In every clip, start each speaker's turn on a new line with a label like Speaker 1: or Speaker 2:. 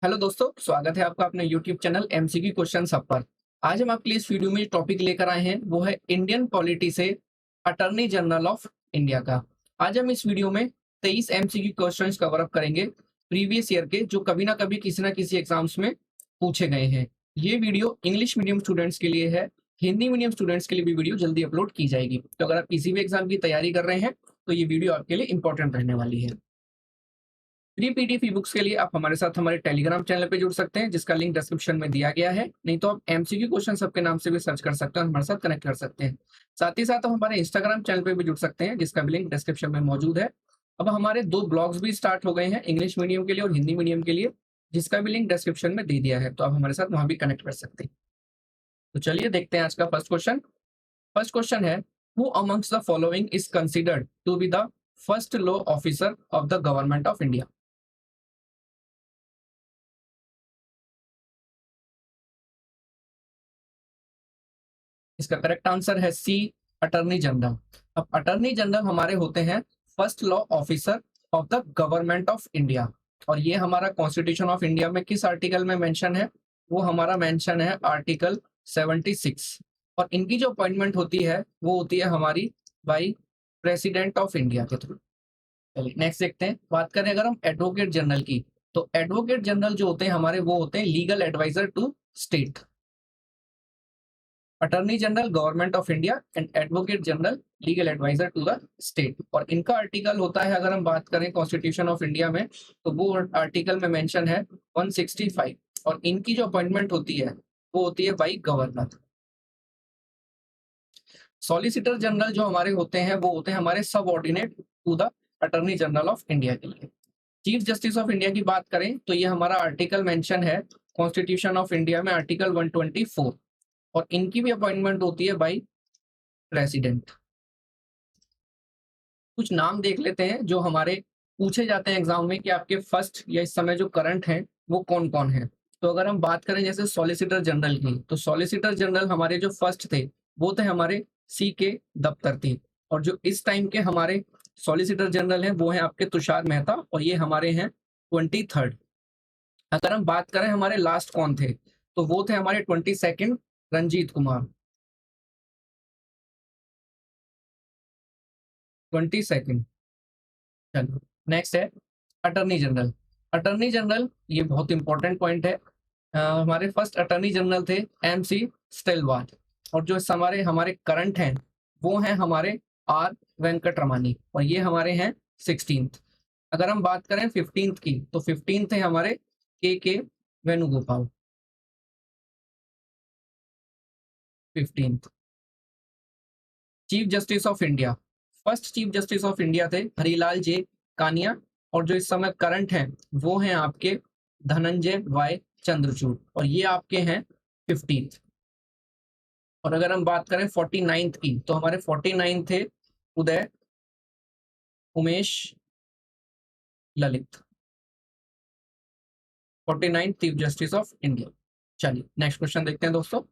Speaker 1: Hello दोस्तों, स्वागत है आपका अपने YouTube channel MCQ question hub पर। आज हम आपके लिए इस वीडियो में जो टॉपिक लेकर आए हैं वो है इंडियन पॉलिटी से अटॉर्नी जनरल ऑफ इंडिया का। आज हम इस वीडियो में 23 एमसीक्यू क्वेश्चंस कवर अप करेंगे प्रीवियस ईयर के, जो कभी ना किसी एग्जाम्स में पूछे गए हैं। ये वीडियो इंग्लिश मीडियम स्टूडेंट्स के लिए है, हिंदी मीडियम स्टूडेंट्स के लिए भी वीडियो जल्दी अपलोड की जाएगी। तो अगर आप किसी भी एग्जाम की तैयारी कर रहे हैं तो ये वीडियो आपके लिए इंपॉर्टेंट रहने वाली है। फ्री पीडीएफ ई बुक्स के लिए आप हमारे साथ हमारे टेलीग्राम चैनल पे जुड़ सकते हैं, जिसका लिंक डिस्क्रिप्शन में दिया गया है। नहीं तो आप एमसीक्यू क्वेश्चन सबके नाम से भी सर्च कर सकते हैं और हमारे साथ कनेक्ट कर सकते हैं। साथ ही साथ आप हमारे इंस्टाग्राम चैनल पे भी जुड़ सकते हैं, जिसका भी लिंक डिस्क्रिप्शन में मौजूद है। अब हमारे 2 ब्लॉग्स भी स्टार्ट हो गए हैं, इंग्लिश मीडियम के लिए और हिंदी मीडियम के लिए, जिसका भी लिंक डिस्क्रिप्शन में दे दिया है, तो आप हमारे साथ वहां भी कनेक्ट कर सकते हैं। तो चलिए देखते हैं आज का फर्स्ट क्वेश्चन। फर्स्ट क्वेश्चन है, who amongst the following is considered to be the first law officer of the government of India. इसका करेक्ट आंसर है सी, अटॉर्नी जनरल। अब अटॉर्नी जनरल हमारे होते हैं first law officer of the government of India, और ये हमारा constitution of India में किस आर्टिकल में मेंशन है? वो हमारा मेंशन है आर्टिकल 76। और इनकी जो अपॉइंटमेंट होती है वो होती है हमारी बाई प्रेसिडेंट ऑफ इंडिया के थ्रू। चलिए नेक्स्ट देखते हैं। बात करें अगर हम एडवोकेट जनरल की, तो एडवोकेट जनरल जो होते हैं हमारे, वो होते हैं legal adviser to state. Attorney general government of India and advocate general legal adviser to the state. और इनका आर्टिकल होता है, अगर हम बात करें कॉन्स्टिट्यूशन ऑफ इंडिया में, तो वो आर्टिकल में मेंशन है 165। और इनकी जो अपॉइंटमेंट होती है वो होती है बाई गवर्नर। सॉलिसिटर जनरल जो हमारे होते हैं वो होते हैं हमारे subordinate to the attorney general of India के लिए। चीफ जस्टिस ऑफ इंडिया की बात करें तो ये हमारा आर्टिकल मेंशन है कॉन्स्टिट्यूशन ऑफ इंडिया में, आर्टिकल 124। और इनकी भी अपॉइंटमेंट होती है बाई प्रेसिडेंट। कुछ नाम देख लेते हैं जो हमारे पूछे जाते हैं एग्जाम में कि आपके फर्स्ट या इस समय जो करंट हैं वो कौन कौन है। तो अगर हम बात करें जैसे सॉलिसिटर जनरल की, तो सॉलिसिटर जनरल हमारे जो फर्स्ट थे वो थे हमारे सी के दफ्तर। और जो इस टाइम के हमारे सॉलिसिटर जनरल हैं वो हैं आपके तुषार मेहता, और ये हमारे हैं 23rd। अगर हम बात करें हमारे लास्ट कौन थे, तो वो थे हमारे 22nd रंजीत कुमार। 22nd। चलो नेक्स्ट है अटॉर्नी जनरल। अटॉर्नी जनरल ये बहुत इंपॉर्टेंट पॉइंट है। हमारे फर्स्ट अटॉर्नी जनरल थे MC स्टेलवाल। और जो हमारे हमारे करंट हैं वो हैं हमारे R वेंकटरमणी, और ये हमारे हैं 16th। अगर हम बात करें 15th की, तो 15th है हमारे के Venugopal. 15th। Chief justice of India, first chief justice of India थे हरिलाल जे कानिया। और जो इस समय करंट हैं वो हैं आपके धनंजय वाई चंद्रचूड़, और ये आपके हैं 15th। और अगर हम बात करें 49th की, तो हमारे 49th थे Uday Umesh Lalit. 49th chief justice of India. चलिए नेक्स्ट क्वेश्चन देखते हैं दोस्तों।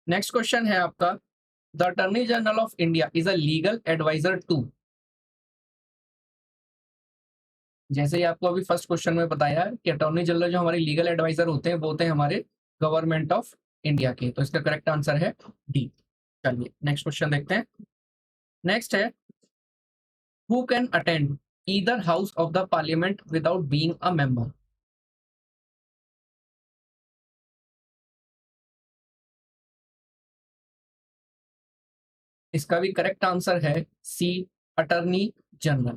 Speaker 1: नेक्स्ट क्वेश्चन है आपका, the attorney general of India is a legal adviser to. जैसे ही आपको अभी फर्स्ट क्वेश्चन में बताया कि अटॉर्नी जनरल जो हमारे लीगल एडवाइजर होते हैं वो होते हैं हमारे गवर्नमेंट ऑफ इंडिया के। तो इसका करेक्ट आंसर है डी। चलिए नेक्स्ट क्वेश्चन देखते हैं। नेक्स्ट है, who can attend either house of the parliament without being a member. इसका भी करेक्ट आंसर है C, attorney general.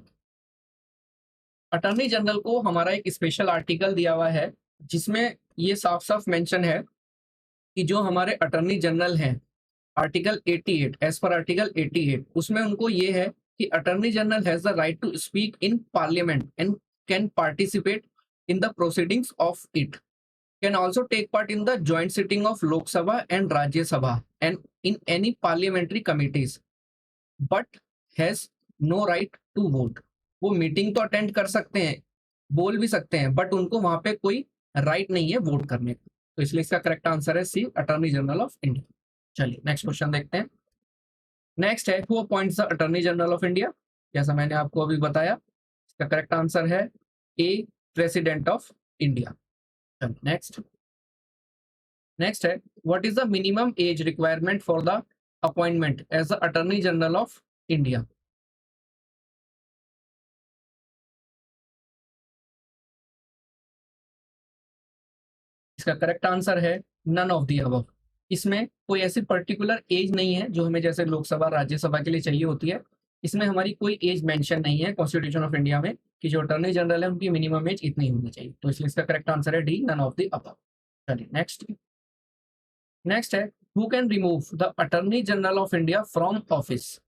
Speaker 1: Attorney general को हमारा एक स्पेशल आर्टिकल दिया हुआ है, जिसमें ये साफ साफ मेंशन है कि जो हमारे अटॉर्नी जनरल हैं, आर्टिकल 88, एज पर आर्टिकल 88 उसमें उनको ये है कि attorney general has the right to speak in parliament and can participate in the proceedings of it, can also take part in the joint sitting of Lok Sabha and Rajya Sabha and in any parliamentary committees, but has no right to vote. वो meeting तो attend कर सकते हैं, बोल भी सकते हैं, but उनको वहां पे कोई राइट नहीं है वोट करने का। तो इसलिए इसका करेक्ट आंसर है C, attorney general of India. चलिए नेक्स्ट क्वेश्चन देखते हैं। नेक्स्ट है, who appoints the attorney general of India. जैसा मैंने आपको अभी बताया, इसका करेक्ट आंसर है A, president of India. Next next है, what is the minimum age requirement for the appointment as the attorney general of India? इसका करेक्ट आंसर है नन ऑफ द अबव। इसमें कोई ऐसी पर्टिकुलर एज नहीं है जो हमें जैसे लोकसभा राज्यसभा के लिए चाहिए होती है। इसमें हमारी कोई एज मेंशन नहीं है कॉन्स्टिट्यूशन ऑफ इंडिया में कि जो अटॉर्नी जनरल है उनकी मिनिमम एज इतनी होनी चाहिए, तो इसलिए इसका करेक्ट आंसर है D, none of the above. चलिए नेक्स्ट नेक्स्ट है, who can remove the attorney general of India from office?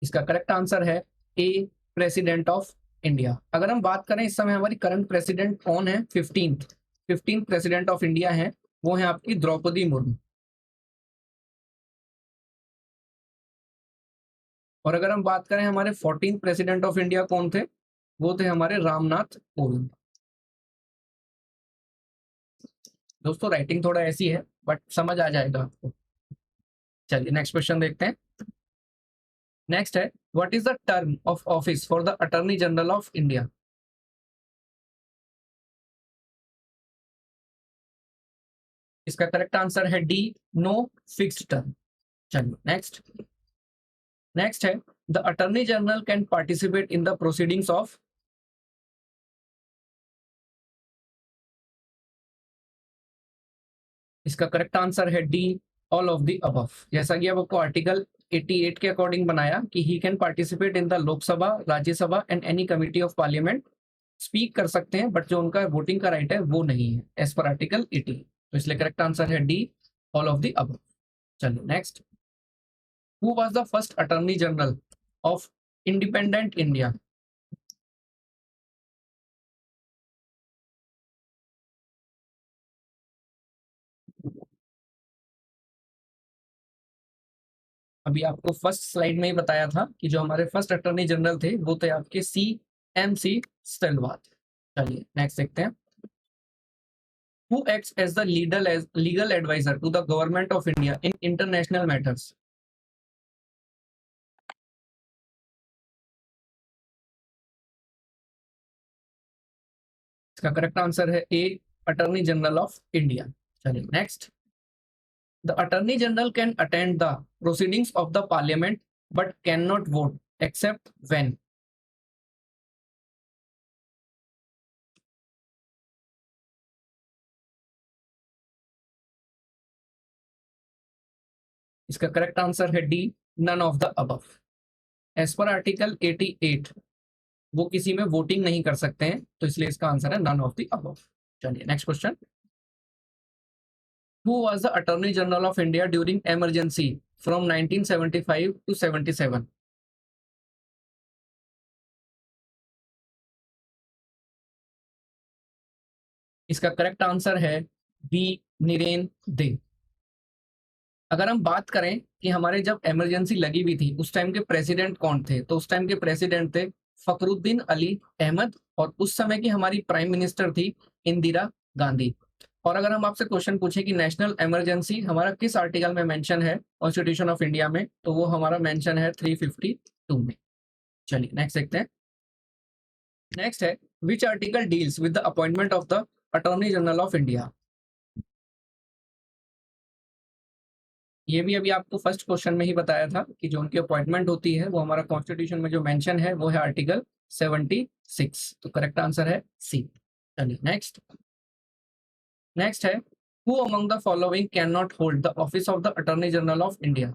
Speaker 1: इसका करेक्ट आंसर है ए, प्रेसिडेंट ऑफ इंडिया। अगर हम बात करें इस समय हमारी करंट प्रेसिडेंट कौन है, 15th प्रेसिडेंट ऑफ इंडिया है, वो है आपकी द्रौपदी मुर्मू। और अगर हम बात करें हमारे 14th प्रेसिडेंट ऑफ इंडिया कौन थे, वो थे हमारे रामनाथ कोविंद। दोस्तों राइटिंग थोड़ा ऐसी है बट समझ आ जाएगा आपको। चलिए नेक्स्ट क्वेश्चन देखते हैं। नेक्स्ट है, what is the term of office for the attorney general of India? इसका करेक्ट आंसर है डी, नो फिक्स्ड टर्म। चलिए नेक्स्ट नेक्स्ट है, the attorney general can participate in the proceedings of? इसका correct answer है D, all of the above. जैसा कि अब आपको आर्टिकल 88 के अकॉर्डिंग बनाया कि he can participate in the Lok Sabha, Rajya Sabha and any committee of parliament, speak कर सकते हैं बट जो उनका वोटिंग का राइट है वो नहीं है एज पर आर्टिकल 80। तो इसलिए करेक्ट आंसर है D, all of the above. चलिए next, who was the first attorney general of independent India? अभी आपको फर्स्ट स्लाइड में ही बताया था कि जो हमारे फर्स्ट अटॉर्नी जनरल थे वो थे आपके CMC स्टिलवाथ। चलिए नेक्स्ट देखते हैं, who acts as the legal advisor to the government of India in international matters? इसका करेक्ट आंसर है A, attorney general of India. चलिए next, the attorney general can attend the proceedings of the parliament but can not vote except when? इसका correct answer है D, none of the above. As पर article 88 वो किसी में voting नहीं कर सकते हैं, तो इसलिए इसका आंसर है नन ऑफ द अबव। चलिए next question, who was the attorney general of India during emergency from 1975 to 77? इसका करेक्ट आंसर है बी, नीरेन दे। अगर हम बात करें कि हमारे जब इमरजेंसी लगी हुई थी उस टाइम के प्रेसिडेंट कौन थे, तो उस टाइम के प्रेसिडेंट थे फखरुद्दीन अली अहमद, और उस समय की हमारी प्राइम मिनिस्टर थी इंदिरा गांधी। और अगर हम आपसे क्वेश्चन पूछे कि नेशनल इमरजेंसी हमारा किस आर्टिकल में मेंशन है कॉन्स्टिट्यूशन ऑफ इंडिया में, तो वो हमारा मेंशन है 352 में। चलिए नेक्स्ट देखते हैं। नेक्स्ट है, which article deals with the appointment of the attorney general of India? ये भी अभी आपको फर्स्ट क्वेश्चन में ही बताया था कि जो उनकी अपॉइंटमेंट होती है वो हमारा कॉन्स्टिट्यूशन में जो मेंशन है वो है आर्टिकल 76। तो करेक्ट आंसर है सी। चलिए नेक्स्ट नेक्स्ट है, who among the following can not hold the office of the attorney general of India?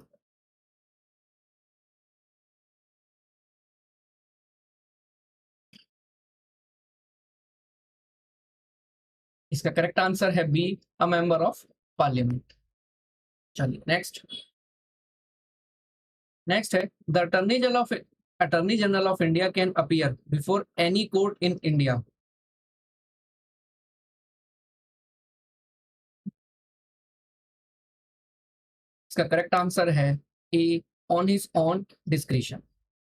Speaker 1: इसका करेक्ट आंसर है B, a member of parliament. चलिए नेक्स्ट नेक्स्ट है, the attorney general of India can appear before any court in India? इसका correct answer है A, on his own discretion.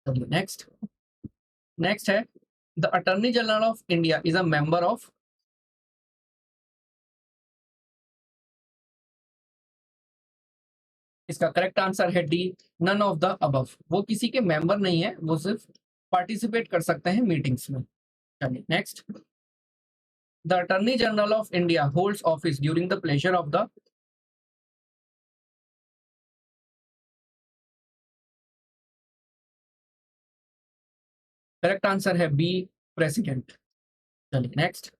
Speaker 1: चलिए next next है, the attorney general of India is a member of? इसका correct answer है D, none of the above. वो किसी के member नहीं है, वो सिर्फ पार्टिसिपेट कर सकते हैं मीटिंग्स में। चलिए next, the attorney general of India holds office during the pleasure of the, correct answer है बी, प्रेसिडेंट। चलिए next,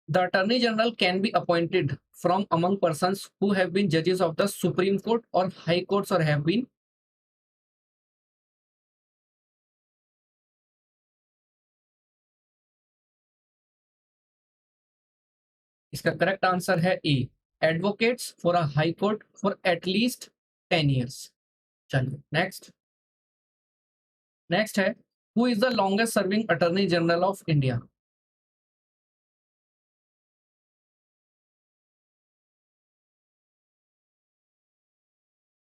Speaker 1: the attorney general can be appointed from among persons who have been जजेस of the supreme court और high courts और have been, इसका correct answer है A, advocates for a high court for at least 10 years। चलिए next, next है, who is the longest serving attorney general of India.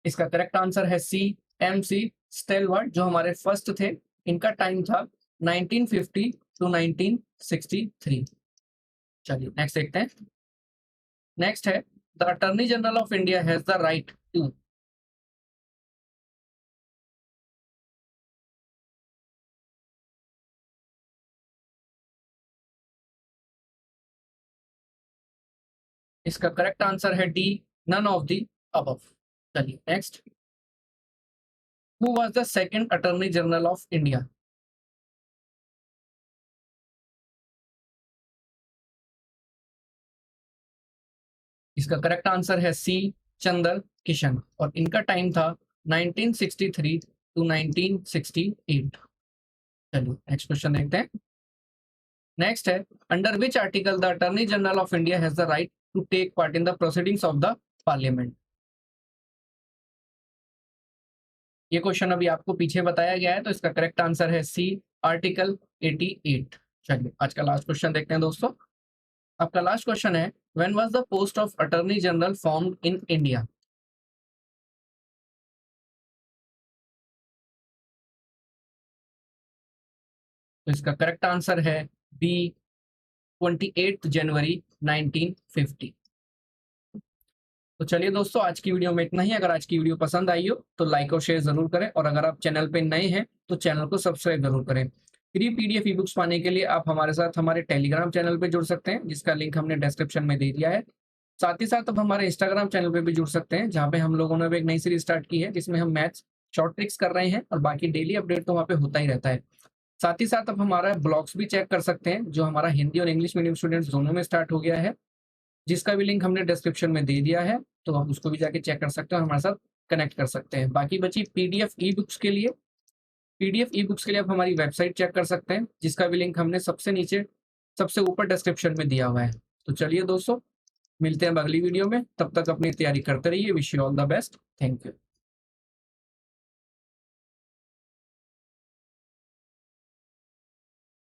Speaker 1: इसका correct answer है सी, MC स्टेलवर्ट, जो हमारे फर्स्ट थे। इनका टाइम था 1950 टू 1963। चलिए नेक्स्ट देखते हैं। नेक्स्ट है, the attorney general of India has the right to, इसका करेक्ट आंसर है D, none of the above. चलिए next, who was the second attorney general of India. इसका करेक्ट आंसर है सी, चंद्र किशन, और इनका टाइम था 1963 टू 1968। चलिए नेक्स्ट क्वेश्चन देखते हैं। नेक्स्ट है, under which article the attorney general of India has the right to take part in the proceedings of the parliament. ये क्वेश्चन अभी आपको पीछे बताया गया है, तो इसका करेक्ट आंसर है सी, आर्टिकल 88। चलिए आज का लास्ट क्वेश्चन देखते हैं दोस्तों। आपका लास्ट क्वेश्चन है, when was the post of attorney general formed in India. तो इसका करेक्ट आंसर है बी, 28 जनवरी 1950। तो चलिए दोस्तों, आज की वीडियो में इतना ही। अगर आज की वीडियो पसंद आई हो तो लाइक और शेयर जरूर करें, और अगर आप चैनल पे नए हैं तो चैनल को सब्सक्राइब जरूर करें। फ्री PDF ई बुक्स पाने के लिए आप हमारे साथ हमारे टेलीग्राम चैनल पे जुड़ सकते हैं, जिसका लिंक हमने डिस्क्रिप्शन में दे दिया है। साथ ही साथ अब हमारे इंस्टाग्राम चैनल पे भी जुड़ सकते हैं, जहाँ पे हम लोगों ने अब एक नई सीरीज स्टार्ट की है, जिसमें हम मैथ्स शॉर्ट ट्रिक्स कर रहे हैं, और बाकी डेली अपडेट तो वहाँ पे होता ही रहता है। साथ ही साथ अब हमारा ब्लॉग्स भी चेक कर सकते हैं, जो हमारा हिंदी और इंग्लिश मीडियम स्टूडेंट्स दोनों में स्टार्ट हो गया है, जिसका भी लिंक हमने डिस्क्रिप्शन में दे दिया है। तो आप उसको भी जाके चेक कर सकते हैं और हमारे साथ कनेक्ट कर सकते हैं। बाकी बची पीडीएफ ई बुक्स के लिए आप हमारी वेबसाइट चेक कर सकते हैं, जिसका भी लिंक हमने सबसे नीचे सबसे ऊपर डिस्क्रिप्शन में दिया हुआ है। तो चलिए दोस्तों, मिलते हैं अगली वीडियो में। तब तक अपनी तैयारी करते रहिए। Wish you all the best. Thank you.